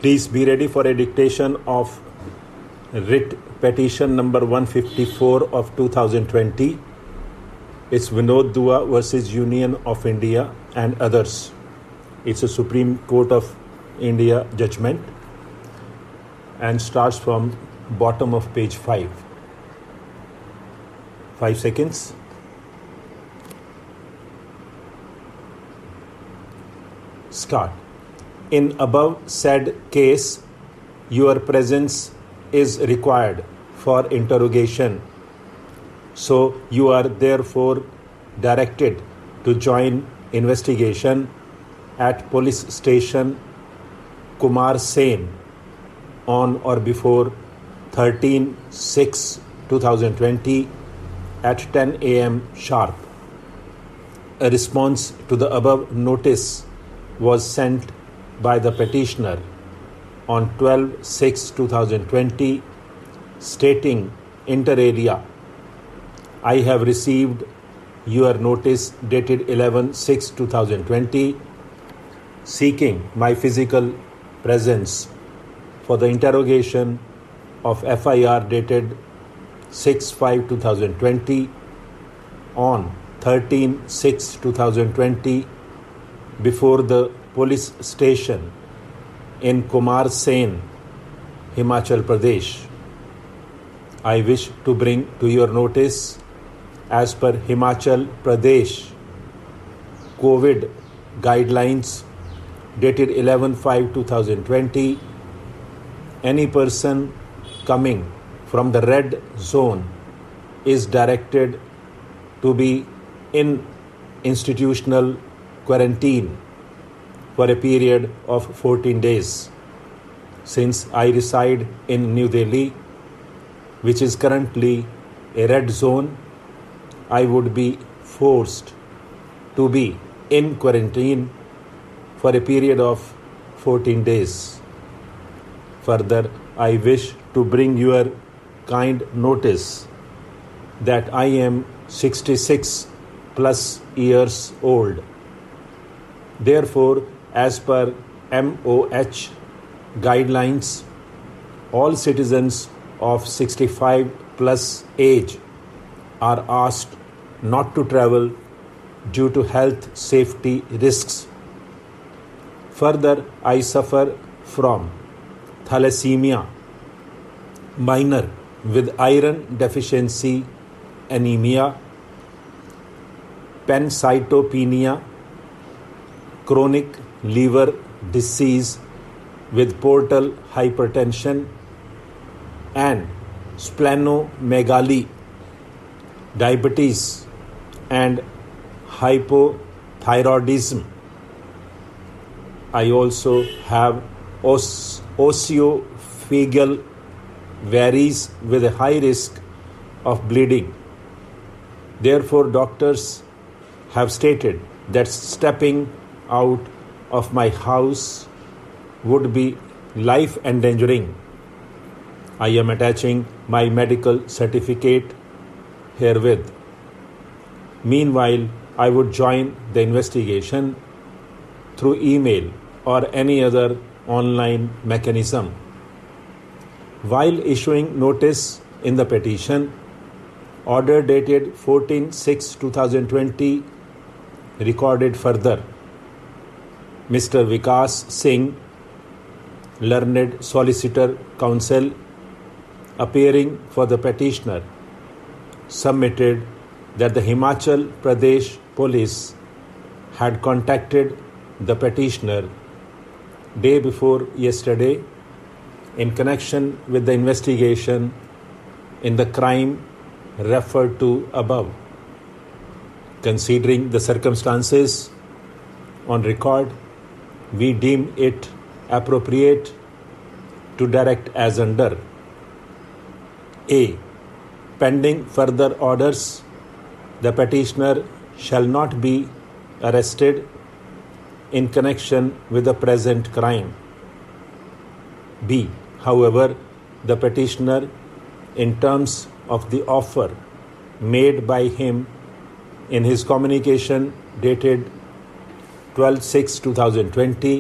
Please be ready for a dictation of writ petition number 154 of 2020. It's Vinod Dua versus Union of India and others. It's a Supreme Court of India judgment and starts from bottom of page 5. 5 seconds. Start. In above said case, your presence is required for interrogation. So you are therefore directed to join investigation at police station Kumar Sen on or before 13/6/2020 at 10 a.m. sharp. A response to the above notice was sent by the petitioner on 12/6/2020 stating inter alia, I have received your notice dated 11/6/2020 seeking my physical presence for the interrogation of FIR dated 6/5/2020 on 13/6/2020 before the police station in Kumar Sen, Himachal Pradesh. I wish to bring to your notice, as per Himachal Pradesh COVID guidelines dated 11/5/2020, any person coming from the red zone is directed to be in institutional quarantine for a period of 14 days. Since I reside in New Delhi, which is currently a red zone, I would be forced to be in quarantine for a period of 14 days. Further, I wish to bring your kind notice that I am 66 plus years old. Therefore, as per MOH guidelines, all citizens of 65 plus age are asked not to travel due to health safety risks. Further, I suffer from thalassemia minor with iron deficiency anemia, pancytopenia, chronic liver disease with portal hypertension and splenomegaly, diabetes and hypothyroidism. I also have oesophageal varices with a high risk of bleeding. Therefore, doctors have stated that stepping out of my house would be life endangering. I am attaching my medical certificate herewith. Meanwhile, I would join the investigation through email or any other online mechanism. While issuing notice in the petition, order dated 14/6/2020 recorded further. Mr. Vikas Singh, Learned Solicitor Counsel, appearing for the petitioner, submitted that the Himachal Pradesh Police had contacted the petitioner day before yesterday in connection with the investigation in the crime referred to above. Considering the circumstances on record, we deem it appropriate to direct as under: A. Pending further orders, the petitioner shall not be arrested in connection with the present crime. B. However, the petitioner, in terms of the offer made by him in his communication dated 12/6/2020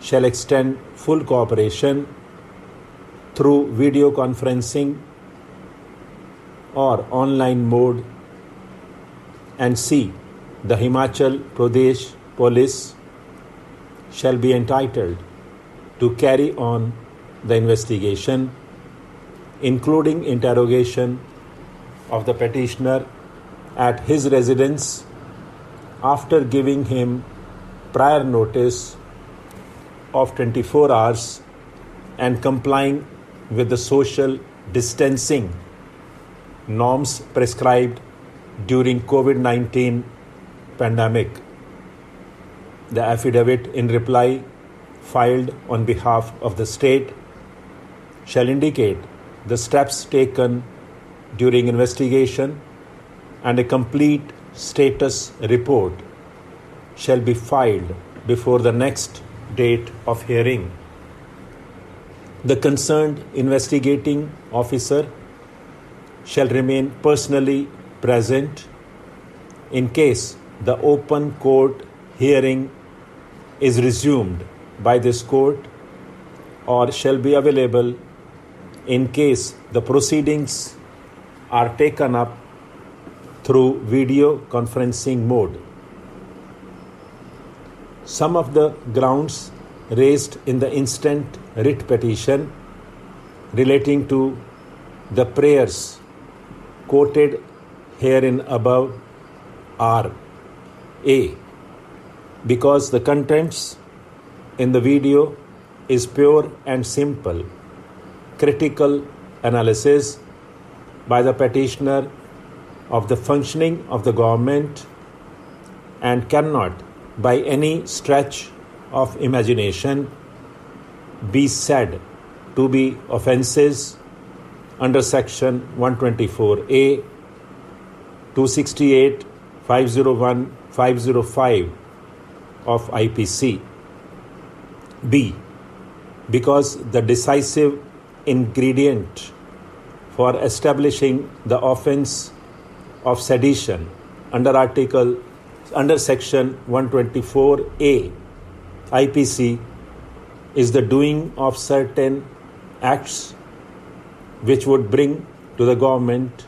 shall extend full cooperation through video conferencing or online mode, and C. The Himachal Pradesh Police shall be entitled to carry on the investigation, including interrogation of the petitioner at his residence after giving him prior notice of 24 hours and complying with the social distancing norms prescribed during COVID-19 pandemic. The affidavit in reply filed on behalf of the state shall indicate the steps taken during investigation, and a complete status report shall be filed before the next date of hearing. The concerned investigating officer shall remain personally present in case the open court hearing is resumed by this court, or shall be available in case the proceedings are taken up through video conferencing mode. Some of the grounds raised in the instant writ petition relating to the prayers quoted herein above are: A. Because the contents in the video is pure and simple critical analysis by the petitioner of the functioning of the government and cannot by any stretch of imagination be said to be offences under section 124A, 268, 501, 505 of IPC. B. Because the decisive ingredient for establishing the offence of sedition under section 124A IPC is the doing of certain acts which would bring to the government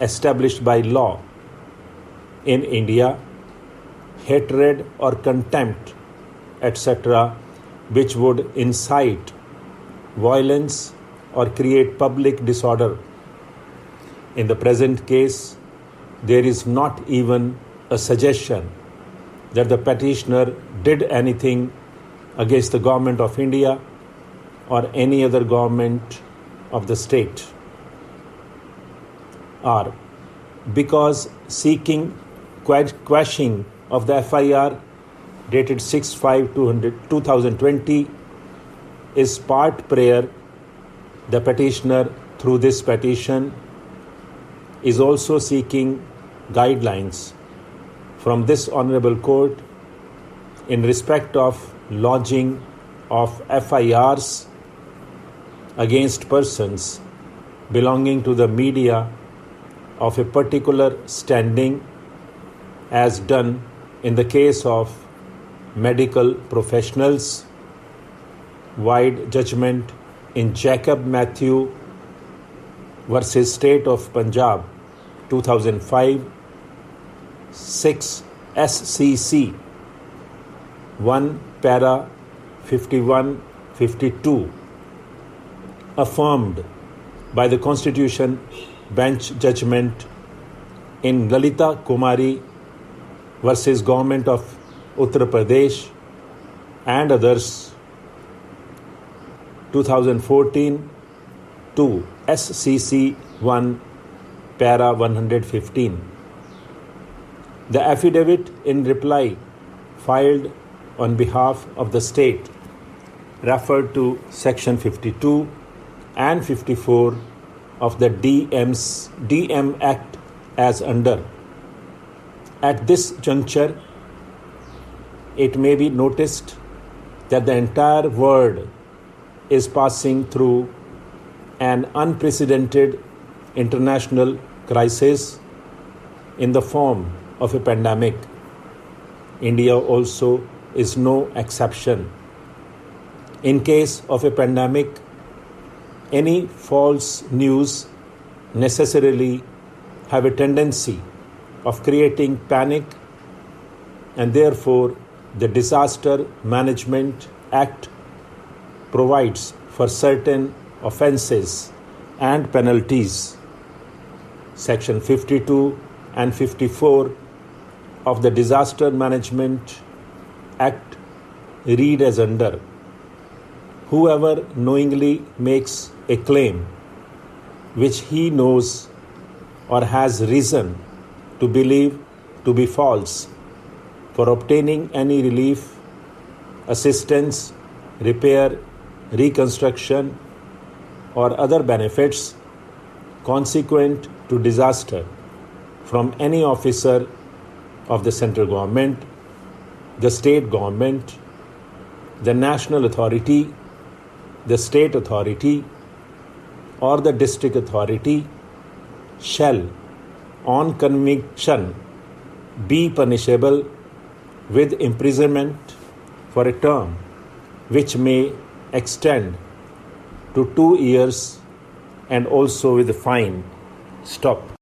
established by law in India hatred or contempt, etc., which would incite violence or create public disorder. In the present case, there is not even a suggestion that the petitioner did anything against the government of India or any other government of the state. Or because seeking quashing of the FIR dated 6/5/2020 is part prayer, the petitioner through this petition is also seeking guidelines from this Honorable Court in respect of lodging of FIRs against persons belonging to the media of a particular standing, as done in the case of medical professionals, wide judgment in Jacob Matthew versus State of Punjab 2005, 6 SCC 1 para 51-52, affirmed by the Constitution Bench judgment in Lalita Kumari versus Government of Uttar Pradesh and others 2014 to SCC 1 para 115. The affidavit in reply filed on behalf of the state referred to section 52 and 54 of the DM Act as under. At this juncture, it may be noticed that the entire world is passing through an unprecedented international crisis in the form of a pandemic. India also is no exception. In case of a pandemic, any false news necessarily have a tendency of creating panic, and therefore the Disaster Management Act provides for certain offences and penalties. Section 52 and 54 of the Disaster Management Act read as under: whoever knowingly makes a claim which he knows or has reason to believe to be false for obtaining any relief, assistance, repair, reconstruction, or other benefits consequent to disaster from any officer of the central government, the state government, the national authority, the state authority, or the district authority shall, on conviction, be punishable with imprisonment for a term which may extend to 2 years and also with a fine. Stop.